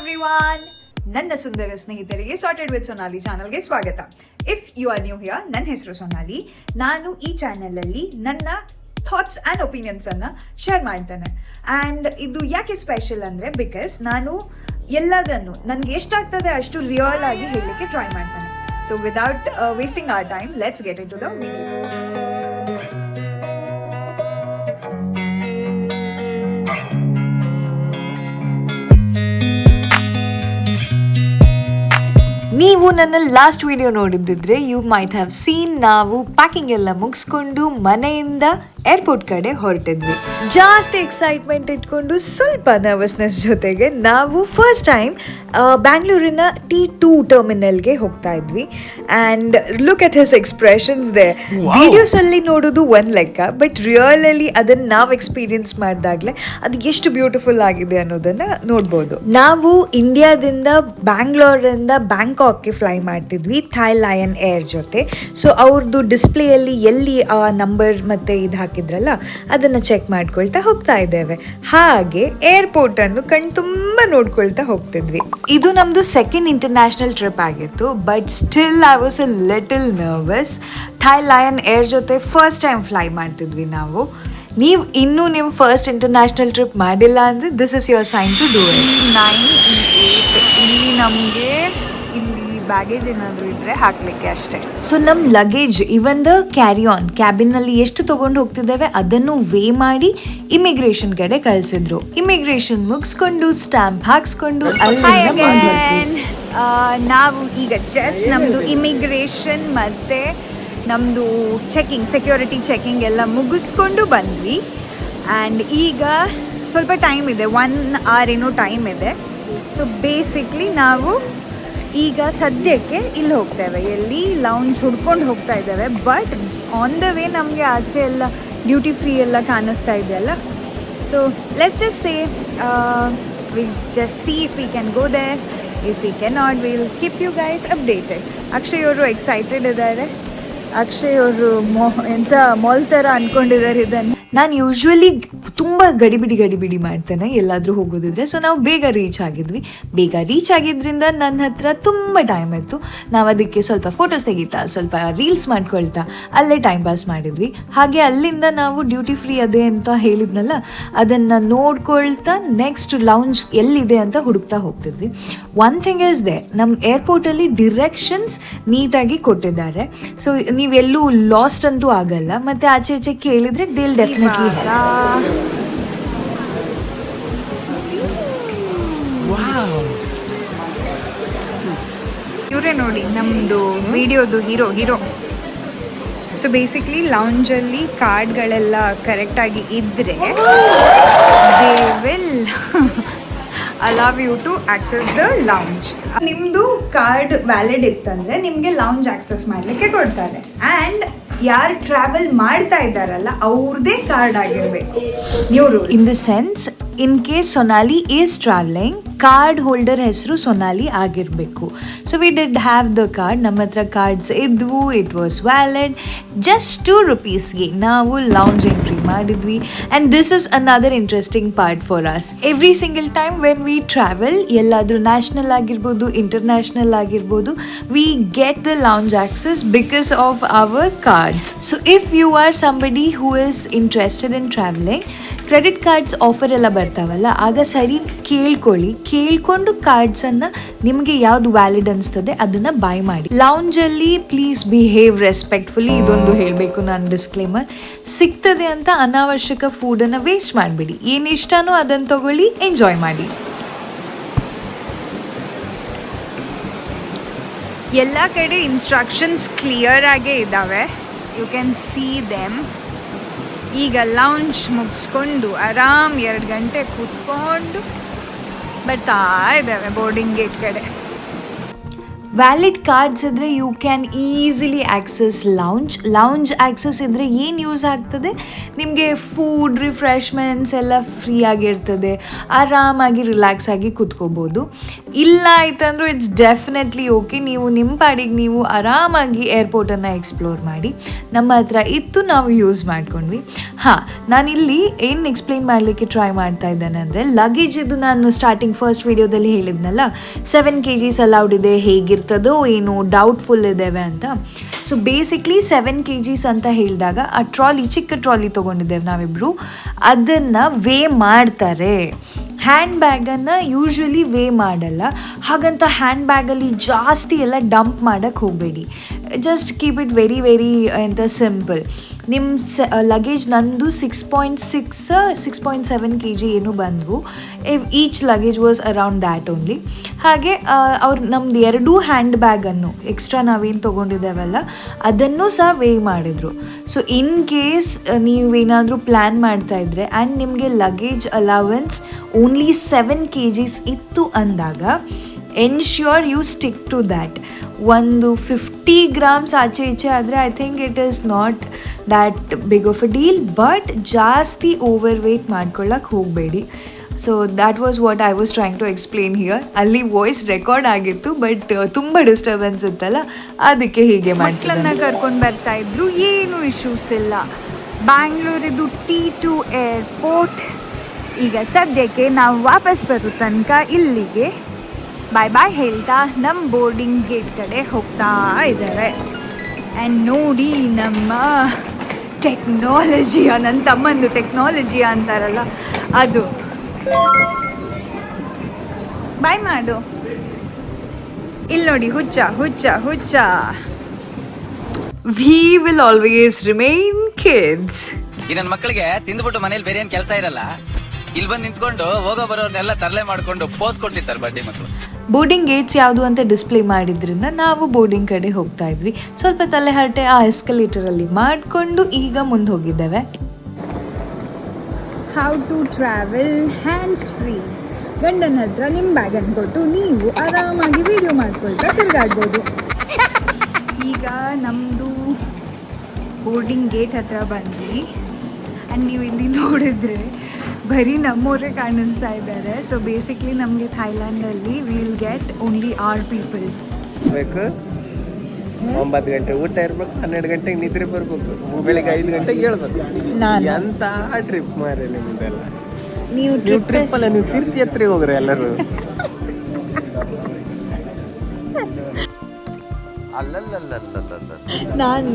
Everyone, ನನ್ನ ಸುಂದರ ಸ್ನೇಹಿತರಿಗೆ sorted with Sonali ಚಾನಲ್ಗೆ ಸ್ವಾಗತ. If you are new here, ನನ್ನ ಹೆಸರು ಸೊನಾಲಿ. ನಾನು ಈ ಚಾನಲಲ್ಲಿ ನನ್ನ ಥಾಟ್ಸ್ ಆ್ಯಂಡ್ ಒಪಿನಿಯನ್ಸನ್ನು ಶೇರ್ ಮಾಡ್ತೇನೆ. ಆ್ಯಂಡ್ ಇದು ಯಾಕೆ ಸ್ಪೆಷಲ್ ಅಂದರೆ, ಬಿಕಾಸ್ ನಾನು ಎಲ್ಲದನ್ನು ನನಗೆ ಎಷ್ಟಾಗ್ತದೆ ಅಷ್ಟು ರಿಯಲ್ ಆಗಿ ಹೇಳಲಿಕ್ಕೆ ಟ್ರೈ ಮಾಡ್ತೇನೆ. So without wasting our time, let's get into the video. ನೀವು ನನ್ನ ಲಾಸ್ಟ್ ವಿಡಿಯೋ ನೋಡಿದ್ದಿದ್ರೆ ಯು ಮೈಟ್ ಹ್ಯಾವ್ ಸೀನ್ ನಾವು ಪ್ಯಾಕಿಂಗ್ ಎಲ್ಲ ಮುಗಿಸ್ಕೊಂಡು ಮನೆಯಿಂದ ಏರ್ಪೋರ್ಟ್ ಕಡೆ ಹೊರಟಿದ್ವಿ. ಜಾಸ್ತಿ ಎಕ್ಸೈಟ್ಮೆಂಟ್ ಇಟ್ಕೊಂಡು ಸ್ವಲ್ಪ ನರ್ವಸ್ನೆಸ್ ಜೊತೆಗೆ ನಾವು ಫಸ್ಟ್ ಟೈಮ್ ಬ್ಯಾಂಗ್ಳೂರಿನ T2 ಟರ್ಮಿನಲ್ಗೆ ಹೋಗ್ತಾ ಇದ್ವಿ. And look at his expressions there. ವಿಡಿಯೋಸಲ್ಲಿ ನೋಡೋದು ಒಂದು ಲೆಕ್ಕ, ಬಟ್ ರಿಯಲಲ್ಲಿ ಅದನ್ನು ನಾವು ಎಕ್ಸ್ಪೀರಿಯನ್ಸ್ ಮಾಡಿದಾಗಲೇ ಅದು ಎಷ್ಟು ಬ್ಯೂಟಿಫುಲ್ ಆಗಿದೆ ಅನ್ನೋದನ್ನು ನೋಡ್ಬೋದು. ನಾವು ಇಂಡಿಯಾದಿಂದ ಬ್ಯಾಂಗ್ಳೂರಿಂದ ಬ್ಯಾಂಕಾಕ್ಗೆ ಫ್ಲೈ ಮಾಡ್ತಿದ್ವಿ ಥಾಯ್ ಲಯನ್ ಏರ್ ಜೊತೆ. ಸೊ ಅವ್ರದ್ದು ಡಿಸ್ಪ್ಲೇಯಲ್ಲಿ ಎಲ್ಲಿ ಆ ನಂಬರ್ ಮತ್ತು ಇದು ಹಾಕಿದ್ರಲ್ಲ ಅದನ್ನು ಚೆಕ್ ಮಾಡ್ಕೊಳ್ತಾ ಹೋಗ್ತಾ ಇದ್ದೇವೆ. ಹಾಗೆ ಏರ್ಪೋರ್ಟನ್ನು ಕಣ್ ತುಂಬ ನೋಡ್ಕೊಳ್ತಾ ಹೋಗ್ತಿದ್ವಿ. ಇದು ನಮ್ಮದು ಸೆಕೆಂಡ್ ಇಂಟರ್ನ್ಯಾಷನಲ್ ಟ್ರಿಪ್ ಆಗಿತ್ತು, but still I was A little nervous. Thai lion air ಜೊತೆ ಫಸ್ಟ್ ಟೈಮ್ ಫ್ಲೈ ಮಾಡ್ತಿದ್ವಿ ನಾವು. ನೀವು ಇನ್ನೂ ನಿಮ್ಮ ಫಸ್ಟ್ ಇಂಟರ್ನ್ಯಾಷನಲ್ ಟ್ರಿಪ್ ಮಾಡಿಲ್ಲ ಅಂದರೆ this is your sign to do it. 9-8 ಇಲ್ಲಿ ನಮಗೆ ಬ್ಯಾಗೇಜ್ ಏನಾದರೂ ಇದ್ದರೆ ಹಾಕಲಿಕ್ಕೆ ಅಷ್ಟೇ. ಸೊ ನಮ್ಮ luggage even the carry on ಕ್ಯಾಬಿನಲ್ಲಿ ಎಷ್ಟು ತೊಗೊಂಡು ಹೋಗ್ತಿದ್ದೇವೆ ಅದನ್ನು ವೇ ಮಾಡಿ ಇಮಿಗ್ರೇಷನ್ ಕಡೆ ಕಳಿಸಿದ್ರು. ಇಮಿಗ್ರೇಷನ್ ಮುಗಿಸ್ಕೊಂಡು ಸ್ಟ್ಯಾಂಪ್ ಹಾಕ್ಸ್ಕೊಂಡು ಅಲ್ಲಿಂದ ನಾವು ಈಗ ಜಸ್ಟ್ ನಮ್ಮದು ಇಮಿಗ್ರೇಷನ್ ಮತ್ತು ನಮ್ಮದು ಸೆಕ್ಯೂರಿಟಿ ಚೆಕಿಂಗ್ ಎಲ್ಲ ಮುಗಿಸ್ಕೊಂಡು ಬಂದ್ವಿ. ಆ್ಯಂಡ್ ಈಗ ಸ್ವಲ್ಪ ಟೈಮ್ ಇದೆ, 1 hour ಏನೋ ಟೈಮ್ ಇದೆ. ಸೊ ಬೇಸಿಕ್ಲಿ ನಾವು ಈಗ ಸದ್ಯಕ್ಕೆ ಇಲ್ಲಿ ಹೋಗ್ತೇವೆ, ಎಲ್ಲಿ ಲೌಂಜ್ ಹುಡ್ಕೊಂಡು ಹೋಗ್ತಾ ಇದ್ದೇವೆ. ಬಟ್ ಆನ್ ದ ವೇ ನಮಗೆ ಆಚೆ ಎಲ್ಲ ಡ್ಯೂಟಿ ಫ್ರೀ ಎಲ್ಲ ಕಾಣಿಸ್ತಾ ಇದೆಯಲ್ಲ. So let's just say we'll just see if we can go there. If we can not, we'll keep you guys updated. Akshay ಅವರು ಎಕ್ಸೈಟೆಡ್ ಇದ್ದಾರೆ. ಅಕ್ಷಯ್ ಅವರು ಎಂಥ ಮಾಲ್ ಥರ ಅಂದ್ಕೊಂಡಿದ್ದಾರೆ ಇದನ್ನು. ನಾನು ಯೂಶ್ವಲಿ ತುಂಬ ಗಡಿಬಿಡಿ ಮಾಡ್ತೇನೆ ಎಲ್ಲಾದರೂ ಹೋಗೋದಿದ್ರೆ. ಸೊ ನಾವು ಬೇಗ ರೀಚ್ ಆಗಿದ್ರಿಂದ ನನ್ನ ಹತ್ರ ತುಂಬ ಟೈಮ್ ಇತ್ತು. ನಾವು ಅದಕ್ಕೆ ಸ್ವಲ್ಪ ಫೋಟೋಸ್ ತೆಗಿತಾ, ಸ್ವಲ್ಪ ರೀಲ್ಸ್ ಮಾಡ್ಕೊಳ್ತಾ ಅಲ್ಲೇ ಟೈಮ್ ಪಾಸ್ ಮಾಡಿದ್ವಿ. ಹಾಗೆ ಅಲ್ಲಿಂದ ನಾವು ಡ್ಯೂಟಿ ಫ್ರೀ ಅದೇ ಅಂತ ಹೇಳಿದ್ನಲ್ಲ, ಅದನ್ನು ನೋಡ್ಕೊಳ್ತಾ ನೆಕ್ಸ್ಟ್ ಲೌಂಜ್ ಎಲ್ಲಿದೆ ಅಂತ ಹುಡುಕ್ತಾ ಹೋಗ್ತಿದ್ವಿ. ಒನ್ ಥಿಂಗ್ ಇಸ್ ದೇ, ನಮ್ಮ ಏರ್ಪೋರ್ಟಲ್ಲಿ ಡಿರೆಕ್ಷನ್ಸ್ ನೀಟಾಗಿ ಕೊಟ್ಟಿದ್ದಾರೆ. ಸೊ ನೀವೆಲ್ಲೂ ಲಾಸ್ಟ್ ಅಂತೂ ಆಗಲ್ಲ. ಮತ್ತು ಆಚೆ ಈಚೆ ಕೇಳಿದರೆ ದೇಲ್ ಡೆಫಿನೆಟ್ಲಿ ಇವರೇ ನೋಡಿ ನಮ್ಮದು ವಿಡಿಯೋದು ಹೀರೋ. ಸೊ ಬೇಸಿಕ್ಲಿ ಲೌಂಜಲ್ಲಿ ಕಾರ್ಡ್ಗಳೆಲ್ಲ ಕರೆಕ್ಟಾಗಿ ಇದ್ದರೆ they will allow you to access the lounge. ನಿಮ್ಮದು ಕಾರ್ಡ್ ವ್ಯಾಲಿಡ್ ಇತ್ತಂದರೆ ನಿಮಗೆ ಲೌಂಜ್ ಆಕ್ಸೆಸ್ ಮಾಡಲಿಕ್ಕೆ ಕೊಡ್ತಾರೆ. ಆ್ಯಂಡ್ ಯಾರು ಟ್ರಾವೆಲ್ ಮಾಡ್ತಾ ಇದ್ದಾರಲ್ಲ ಅವ್ರದ್ದೇ ಕಾರ್ಡ್ ಆಗಿರಬೇಕು. ನೀವು in the sense, in case Sonauli is travelling, card holder ಹೆಸರು ಸೊನಾಲಿ ಆಗಿರಬೇಕು. So we did have the card. ನಮ್ಮ ಹತ್ರ ಕಾರ್ಡ್ಸ್ ಇದ್ವು. It was valid. ಜಸ್ಟ್ ₹2 ನಾವು ಲೌಂಜ್ ಎಂಟ್ರಿ ಮಾಡಿದ್ವಿ. And this is another interesting part for us. Every single time when we travel, ಎಲ್ಲಾದರೂ national ಆಗಿರ್ಬೋದು, international ಆಗಿರ್ಬೋದು, we get the lounge access because of our cards. So if you are somebody who is interested in travelling, credit cards offer ಎಲ್ಲ ಬರ್ತಾವಲ್ಲ, ಆಗ ಸರಿ ಕೇಳ್ಕೊಂಡು ಕಾರ್ಡ್ಸನ್ನು ನಿಮಗೆ ಯಾವುದು ವ್ಯಾಲಿಡ್ ಅನಿಸ್ತದೆ ಅದನ್ನು ಬೈ ಮಾಡಿ. ಲೌಂಜಲ್ಲಿ ಪ್ಲೀಸ್ ಬಿಹೇವ್ ರೆಸ್ಪೆಕ್ಟ್ಫುಲಿ. ಇದೊಂದು ಹೇಳಬೇಕು ನಾನು ಡಿಸ್ಕ್ಲೇಮರ್. ಸಿಗ್ತದೆ ಅಂತ ಅನಾವಶ್ಯಕ ಫುಡನ್ನು ವೇಸ್ಟ್ ಮಾಡಬೇಡಿ. ಏನು ಇಷ್ಟನೋ ಅದನ್ನು ತಗೊಳ್ಳಿ, ಎಂಜಾಯ್ ಮಾಡಿ. ಎಲ್ಲ ಕಡೆ ಇನ್ಸ್ಟ್ರಕ್ಷನ್ಸ್ ಕ್ಲಿಯರ್ ಆಗೇ ಇದ್ದಾವೆ. You can see them. ಈಗ ಲೌಂಜ್ ಮುಗಿಸ್ಕೊಂಡು ಆರಾಮ್ 2 ಗಂಟೆ ಕೂತ್ಕೊಂಡು ಬರ್ತಾ ಇದ್ದಾವೆ ಬೋರ್ಡಿಂಗ್ ಗೇಟ್ ಕಡೆ. ವ್ಯಾಲಿಡ್ ಕಾರ್ಡ್ಸ್ ಇದ್ದರೆ you can easily access lounge access ಇದ್ದರೆ ಏನು ಯೂಸ್ ಆಗ್ತದೆ, ನಿಮಗೆ ಫುಡ್ ರಿಫ್ರೆಶ್ಮೆಂಟ್ಸ್ ಎಲ್ಲ ಫ್ರೀ ಆಗಿರ್ತದೆ, ಆರಾಮಾಗಿ ರಿಲ್ಯಾಕ್ಸ್ ಆಗಿ ಕೂತ್ಕೋಬೋದು. ಇಲ್ಲ ಆಯ್ತಂದ್ರೆ ಇಟ್ಸ್ ಡೆಫಿನೆಟ್ಲಿ ಓಕೆ, ನೀವು ನಿಮ್ಮ ಪಾಡಿಗೆ ನೀವು ಆರಾಮಾಗಿ ಏರ್ಪೋರ್ಟನ್ನು ಎಕ್ಸ್ಪ್ಲೋರ್ ಮಾಡಿ. ನಮ್ಮ ಹತ್ರ ಇತ್ತು, ನಾವು ಯೂಸ್ ಮಾಡ್ಕೊಂಡ್ವಿ. ಹಾಂ, ನಾನಿಲ್ಲಿ ಏನು ಎಕ್ಸ್ಪ್ಲೈನ್ ಮಾಡಲಿಕ್ಕೆ ಟ್ರೈ ಮಾಡ್ತಾ ಇದ್ದೇನೆ ಅಂದರೆ, ಲಗೇಜ್ ಇದು ನಾನು ಸ್ಟಾರ್ಟಿಂಗ್ ಫಸ್ಟ್ ವಿಡಿಯೋದಲ್ಲಿ ಹೇಳಿದ್ನಲ್ಲ 7 kgs ಅಲೌಡ್ ಇದೆ, ಹೇಗಿರ್ತದೋ ಏನು ಡೌಟ್ಫುಲ್ ಇದ್ದೇವೆ ಅಂತ. ಸೊ ಬೇಸಿಕ್ಲಿ 7 kgs ಅಂತ ಹೇಳಿದಾಗ ಆ ಚಿಕ್ಕ ಟ್ರಾಲಿ ತೊಗೊಂಡಿದ್ದೇವೆ ನಾವಿಬ್ಬರು, ಅದನ್ನು ವೇ ಮಾಡ್ತಾರೆ. ಹ್ಯಾಂಡ್ ಬ್ಯಾಗನ್ನು ಯೂಶ್ವಲಿ ವೇ ಮಾಡಲ್ಲ, ಹಾಗಂತ ಹ್ಯಾಂಡ್ ಬ್ಯಾಗಲ್ಲಿ ಜಾಸ್ತಿ ಎಲ್ಲ ಡಂಪ್ ಮಾಡೋಕ್ಕೆ ಹೋಗಬೇಡಿ. ಜಸ್ಟ್ ಕೀಪ್ ಇಟ್ ವೆರಿ ಎಂತ ಸಿಂಪಲ್. ನಿಮ್ಮ ಲಗೇಜ್ ನಂದು 6.7 kg ಏನು ಬಂದವು. Each luggage was around that only. ಹಾಗೆ ಅವ್ರು ನಮ್ದು 2 ಹ್ಯಾಂಡ್ ಬ್ಯಾಗನ್ನು ಎಕ್ಸ್ಟ್ರಾ ನಾವೇನು ತೊಗೊಂಡಿದ್ದೇವಲ್ಲ ಅದನ್ನು ಸಹ ವೇ ಮಾಡಿದರು. ಸೊ ಇನ್ ಕೇಸ್ ನೀವೇನಾದರೂ ಪ್ಲ್ಯಾನ್ ಮಾಡ್ತಾಯಿದ್ರೆ ಆ್ಯಂಡ್ ನಿಮಗೆ ಲಗೇಜ್ ಅಲವೆನ್ಸ್ ಓನ್ಲಿ 7 kgs ಇತ್ತು ಅಂದಾಗ ensure you stick to that. ಒಂದು 50 grams ಆಚೆ ಈಚೆ ಆದರೆ I think it is not that big of a deal, but ಜಾಸ್ತಿ ಓವರ್ ವೇಟ್ ಮಾಡ್ಕೊಳ್ಳೋಕೆ ಹೋಗಬೇಡಿ. So that was what I was trying to explain here. ಅಲ್ಲಿ ವಾಯ್ಸ್ ರೆಕಾರ್ಡ್ ಆಗಿತ್ತು, but ತುಂಬ ಡಿಸ್ಟರ್ಬೆನ್ಸ್ ಇತ್ತಲ್ಲ, ಅದಕ್ಕೆ ಹೀಗೆ ಮಕ್ಕಳನ್ನ ಕರ್ಕೊಂಡು ಬರ್ತಾ ಇದ್ರು, ಏನು ಇಶ್ಯೂಸ್ ಇಲ್ಲ. ಬ್ಯಾಂಗ್ಳೂರಿದು T2 ಏರ್ಪೋರ್ಟ್. ಈಗ ಸದ್ಯಕ್ಕೆ ನಾವು ವಾಪಸ್ ಬರೋ ತನಕ ಇಲ್ಲಿಗೆ ಬಾಯ್ ಹೇಳ್ತಾ ನಮ್ಮ ಬೋರ್ಡಿಂಗ್ ಗೇಟ್ ಕಡೆ ಹೋಗ್ತಾ ಇದ್ದಾರೆ. ಆ್ಯಂಡ್ ನೋಡಿ ನಮ್ಮ ಟೆಕ್ನಾಲಜಿಯ, ನನ್ನ ತಮ್ಮಂದು ಟೆಕ್ನಾಲಜಿಯ ಅಂತಾರಲ್ಲ ಅದು. ಬಾಯ್ ಮಾಡು. ಇಲ್ಲಿ ನೋಡಿ, ಹುಚ್ಚ ಹುಚ್ಚ ಹುಚ್ಚ. We will always remain kids. ಈ ನನ್ನ ಮಕ್ಕಳಿಗೆ ತಿಂದ್ಬಿಟ್ಟು ಮನೇಲಿ ಬೇರೆ ಏನ್ ಕೆಲಸ ಇರಲ್ಲ, ಇಲ್ಲಿ ಬಂದು ನಿಂತ್ಕೊಂಡು ಹೋಗೋ ಬರೋರ್ನೆಲ್ಲ ತರಲೆ ಮಾಡ್ಕೊಂಡು ಪೋಸ್ ಕೊಡ್ತಿರ್ತಾರೆ ಬಡ್ಡಿ ಮಕ್ಕಳು. ಬೋರ್ಡಿಂಗ್ ಗೇಟ್ಸ್ ಯಾವುದು ಅಂತ ಡಿಸ್ಪ್ಲೇ ಮಾಡಿದ್ರಿಂದ ನಾವು ಬೋರ್ಡಿಂಗ್ ಕಡೆ ಹೋಗ್ತಾ ಇದ್ವಿ. ಸ್ವಲ್ಪ ತಲೆ ಹರಟೆ ಆ ಎಸ್ಕಲೇಟರಲ್ಲಿ ಮಾಡಿಕೊಂಡು ಈಗ ಮುಂದೆ ಹೋಗಿದ್ದೇವೆ. How to travel hands free. ಗಂಡನ ಹತ್ರ ನಿಮ್ಮ ಬ್ಯಾಗನ್ನು ಕೊಟ್ಟು ನೀವು ಆರಾಮಾಗಿ ವಿಡಿಯೋ ಮಾಡ್ಕೊಳ್ತಾ ತಿರುಗಾಡ್ಬೋದು. ಈಗ ನಮ್ಮದು ಬೋರ್ಡಿಂಗ್ ಗೇಟ್ ಹತ್ರ ಬಂದ್ವಿ. ಆ್ಯಂಡ್ ನೀವು ಇಲ್ಲಿ ನೋಡಿದ್ರೆ ಬರೀ ನಮ್ಮವರೇ ಕಾಣಿಸ್ತಾ ಇದ್ದಾರೆ. ಸೊ ಬೇಸಿಕ್ಲಿ ನಮಗೆ ಥೈಲ್ಯಾಂಡಲ್ಲಿ ವಿಲ್ ಗೆಟ್ ಓನ್ಲಿ ಆರ್ ಪೀಪಲ್. ಬೇಕು 9 ಗಂಟೆ ಊಟ ಇರ್ಬೇಕು, 12 ಗಂಟೆಗೆ ನಿದ್ರೆ ಬರ್ಬೇಕು, ಬೆಳಿಗ್ಗೆ 5 ಗಂಟೆಗೆ ಹೇಳ್ಬೇಕು. ಎಂತ ಟ್ರಿಪ್ ಮಾರೆ ನಿಮ್ದೆಲ್ಲ. ನೀವು ಟ್ರಿಪ್ ಅಲ್ಲ, ನೀವು ತೀರ್ಥಿ ಹತ್ರ ಹೋಗ್ರಿ ಎಲ್ಲರೂ.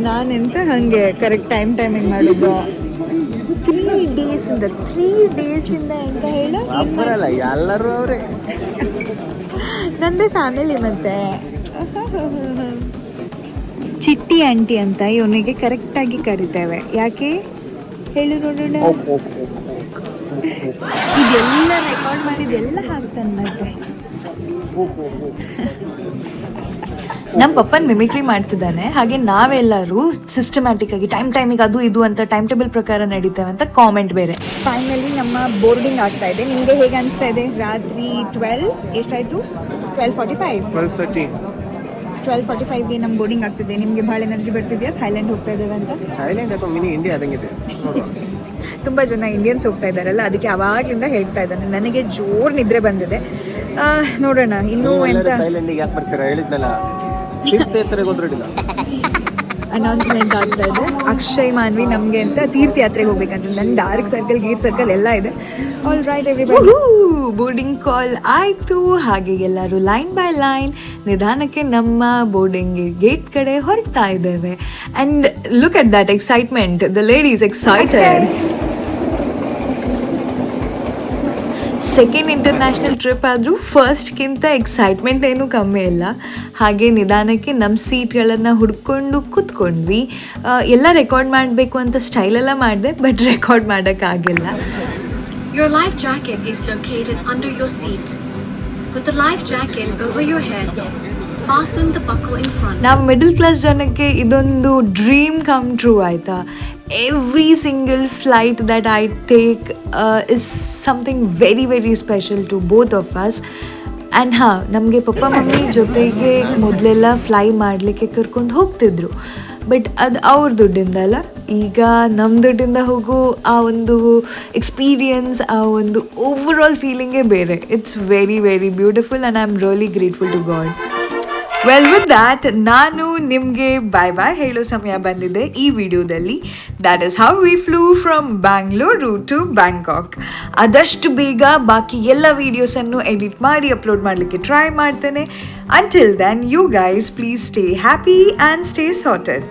ನಾನೆಂತ ಹಾಗೆ ಕರೆಕ್ಟ್ ಟೈಮಿಂಗ್ ಮಾಡಿದ್ದು. 3 ಡೇಸಿಂದ ಎಂತ ಹೇಳ ಒಬ್ಬರಲ್ಲ, ಎಲ್ಲರೂ ಅವರೇ. ನಂದೇ ಫ್ಯಾಮಿಲಿ. ಮತ್ತೆ ಚಿಟ್ಟಿ ಆಂಟಿ ಅಂತ ಇವನಿಗೆ ಕರೆಕ್ಟಾಗಿ ಕರಿತೇವೆ. ಯಾಕೆ ಹೇಳು ನೋಡೋಣ. ಇದೆಲ್ಲ ರೆಕಾರ್ಡ್ ಮಾಡಿದೆಲ್ಲ ಹಾಕ್ತಾನೆ ಮತ್ತೆ. ನಮ್ಮ ಪಪ್ಪನ ಮಿಮಿಕ್ರಿ ಮಾಡ್ತಿದ್ದಾನೆ, ಹಾಗೆ ನಾವೆಲ್ಲರೂ ಸಿಸ್ಟಮ್ಯಾಟಿಕ್ ಆಗಿ ಟೈಮಿಗೆ ಅದು ಇದು ಅಂತ ಟೈಮ್ ಟೇಬಲ್ ಪ್ರಕಾರ ನಡೀತೇವೆ ಅಂತ ಕಾಮೆಂಟ್ ಬೇರೆ. ಫೈನಲಿ ನಮ್ಮ ಬೋರ್ಡಿಂಗ್ ಆಗ್ತಾ ಇದೆ. ನಿಮಗೆ ಹೇಗೆ ಅನಿಸ್ತಾ ಇದೆ? ರಾತ್ರಿ 12 ಎಷ್ಟಾಯಿತು? 12:45ಗೆ ನಮ್ಮ ಬೋರ್ಡಿಂಗ್ ಆಗ್ತಿದೆ. ನಿಮಗೆ ಭಾಳ ಎನರ್ಜಿ ಬರ್ತಿದೆಯಾ ಥೈಲ್ಯಾಂಡ್ ಹೋಗ್ತಾ ಇದ್ದೇವೆ ಅಂತ? ಥೈಲ್ಯಾಂಡ್ ಅಥವಾ ಮಿನಿ ಇಂಡಿಯಾ ಆದಂಗಿದೆ. ತುಂಬ ಜನ ಇಂಡಿಯನ್ಸ್ ಹೋಗ್ತಾ ಇದ್ದಾರಲ್ಲ, ಅದಕ್ಕೆ ಅವಾಗಲಿಂದ ಹೇಳ್ತಾ ಇದ್ದಾನೆ. ನನಗೆ ಜೋರು ನಿದ್ರೆ ಬಂದಿದೆ. ನೋಡೋಣ ಇನ್ನೂ ಎಂತ ಥೈಲ್ಯಾಂಡಿಗೆ ಯಾಕೆ ಬರ್ತೀರಾ ಹೇಳಿದ್ನಲ್ಲ, ತೀರ್ಥಯಾತ್ರೆಗೆ ಹೋದ್ರಡಿಲ್ಲ. ಅನೌನ್ಸ್ಮೆಂಟ್ ಆಗ್ತಾ ಇದೆ. ಅಕ್ಷಯ್ ಮಾನ್ವಿ ನಮಗೆ ಅಂತ ತೀರ್ಥಯಾತ್ರೆಗೆ ಹೋಗ್ಬೇಕಂತ. ನನ್ನ ಡಾರ್ಕ್ ಸರ್ಕಲ್ ಗೀರ್ ಸರ್ಕಲ್ ಎಲ್ಲ ಇದೆ. All right everybody. ಬೋರ್ಡಿಂಗ್ ಕಾಲ್ ಆಯಿತು. ಹಾಗೆ ಎಲ್ಲರೂ ಲೈನ್ ಬೈ ಲೈನ್ ನಿಧಾನಕ್ಕೆ ನಮ್ಮ ಬೋರ್ಡಿಂಗ್ ಗೇಟ್ ಕಡೆ ಹೊರಡ್ತಾ ಇದ್ದೇವೆ. And look at that excitement. The ladies excited. Second international trip ಆದರೂ ಫಸ್ಟ್ಗಿಂತ ಎಕ್ಸೈಟ್ಮೆಂಟ್ ಏನೂ ಕಮ್ಮಿ ಇಲ್ಲ. ಹಾಗೆ ನಿಧಾನಕ್ಕೆ ನಮ್ಮ ಸೀಟ್ಗಳನ್ನು ಹುಡ್ಕೊಂಡು ಕೂತ್ಕೊಂಡ್ವಿ. ಎಲ್ಲ ರೆಕಾರ್ಡ್ ಮಾಡಬೇಕು ಅಂತ ಸ್ಟೈಲೆಲ್ಲ ಮಾಡಿದೆ, ಬಟ್ ರೆಕಾರ್ಡ್ ಮಾಡೋಕ್ಕಾಗಿಲ್ಲ. Your life jacket is located under your seat. Put the life jacket over your head. Fasten the buckle in front. ನಾವು ಮಿಡಲ್ ಕ್ಲಾಸ್ ಜನಕ್ಕೆ ಇದೊಂದು ಡ್ರೀಮ್ ಕಮ್ ಟ್ರೂ ಆಯಿತಾ. Every single flight that I take is something very special to both of us. And ಹಾಂ, ನಮಗೆ papa mummy ಜೊತೆಗೆ ಮೊದಲೆಲ್ಲ fly ಮಾಡಲಿಕ್ಕೆ ಕರ್ಕೊಂಡು ಹೋಗ್ತಿದ್ರು. ಬಟ್ ಅದು ಅವ್ರ ದುಡ್ಡಿಂದ ಅಲ್ಲ, ಈಗ ನಮ್ಮ ದುಡ್ಡಿಂದ ಹೋಗೋ ಆ ಒಂದು ಎಕ್ಸ್ಪೀರಿಯನ್ಸ್, ಆ ಒಂದು ಓವರ್ ಆಲ್ ಫೀಲಿಂಗೇ ಬೇರೆ. It's very very beautiful and I am really grateful to God. Well with that ನಾನು ನಿಮಗೆ ಬಾಯ್ ಬಾಯ್ ಹೇಳೋ ಸಮಯ ಬಂದಿದೆ ಈ ವಿಡಿಯೋದಲ್ಲಿ. That is how we flew from Bangalore to Bangkok. ಆದಷ್ಟು ಬೇಗ ಬಾಕಿ ಎಲ್ಲ ವೀಡಿಯೋಸನ್ನು ಎಡಿಟ್ ಮಾಡಿ ಅಪ್ಲೋಡ್ ಮಾಡಲಿಕ್ಕೆ ಟ್ರೈ ಮಾಡ್ತೇನೆ. Until then, you guys please stay happy and stay sorted.